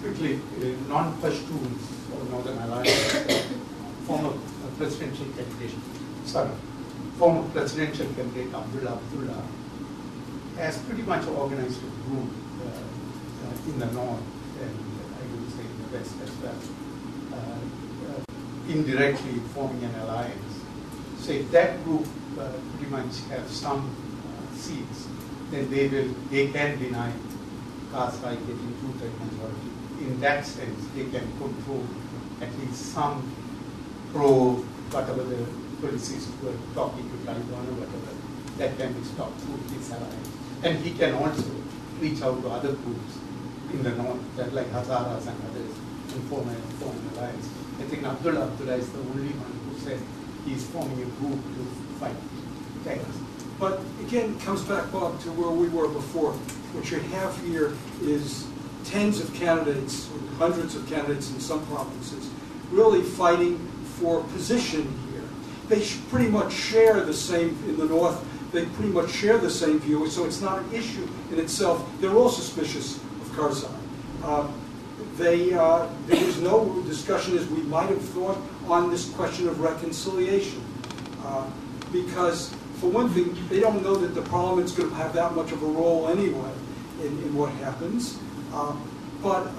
quickly, non-Pashtuns or Northern Alliance, former presidential candidate, former presidential candidate Abdullah has pretty much organized a group in the north and I would say in the west as well, indirectly forming an alliance. So if that group pretty much have some seats, then they can deny Karzai getting 2/3 majority. In that sense, they can control at least some whatever the policies were talking to Taliban or whatever, that can be stopped through his alliance. And he can also reach out to other groups in the north, that like Hazaras and others, and form an alliance. I think Abdullah is the only one who said he's forming a group to fight terrorists. But again, it comes back, Bob, to where we were before. What you have here is tens of candidates, or hundreds of candidates in some provinces, really fighting for position here. They pretty much share the same, in the north, they pretty much share the same view, so it's not an issue in itself. They're all suspicious of Karzai. There was no discussion, as we might have thought, on this question of reconciliation. Because, for one thing, they don't know that the parliament's going to have that much of a role anyway in what happens. But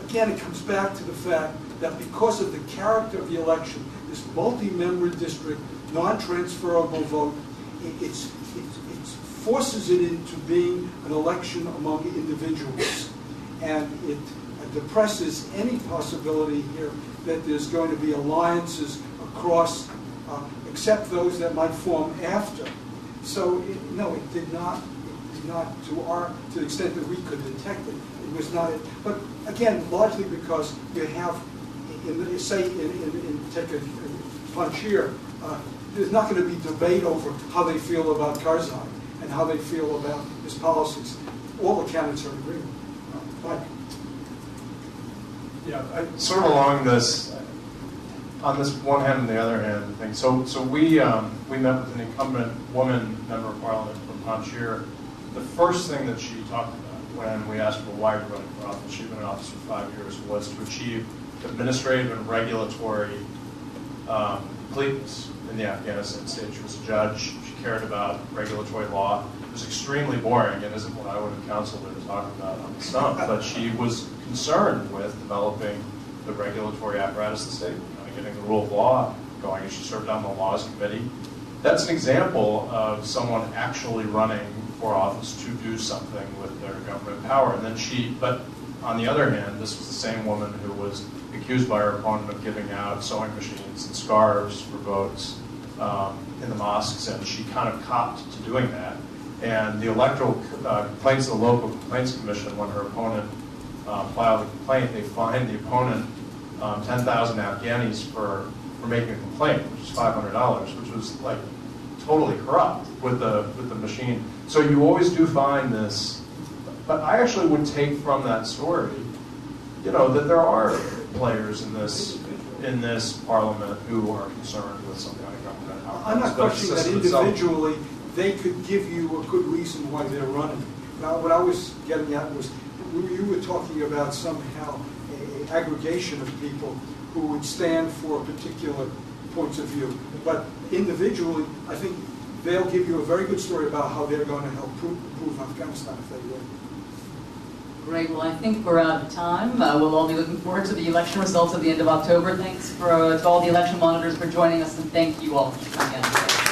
again, it comes back to the fact that because of the character of the election, this multi-member district, non-transferable vote, it forces it into being an election among individuals. And it depresses any possibility here that there's going to be alliances across, except those that might form after. So, no, it did not, to the extent that we could detect it, it was not. But again, largely because you have, take a Panjshir, there's not going to be debate over how they feel about Karzai and how they feel about his policies. All the candidates are in agreement. Mike. Yeah, sort of along this, on this one hand and the other hand thing. So we met with an incumbent woman member of parliament from Panjshir. The first thing that she talked about when we asked her why running for office, she'd been in office for 5 years, was to achieve administrative and regulatory completeness in the Afghanistan state. She was a judge. She cared about regulatory law. It was extremely boring and isn't what I would have counseled her to talk about on the stump, but she was concerned with developing the regulatory apparatus of the state, getting the rule of law going, and she served on the laws committee. That's an example of someone actually running for office to do something with their government power. And then but on the other hand, this was the same woman who was accused by her opponent of giving out sewing machines and scarves for votes in the mosques, and she kind of copped to doing that. And the electoral complaints of the local complaints commission, when her opponent filed a complaint, they fined the opponent 10,000 Afghanis for making a complaint, which is $500, which was like totally corrupt with the machine. So you always do find this, but I actually would take from that story, that there are players in this parliament who are concerned with some kind of government power. I'm not questioning that individually they could give you a good reason why they're running. Now, what I was getting at was you were talking about somehow an aggregation of people who would stand for particular points of view. But individually, I think they'll give you a very good story about how they're going to help improve Afghanistan if they will. Great. Well, I think we're out of time. We'll all be looking forward to the election results at the end of October. Thanks to all the election monitors for joining us, and thank you all for coming out today.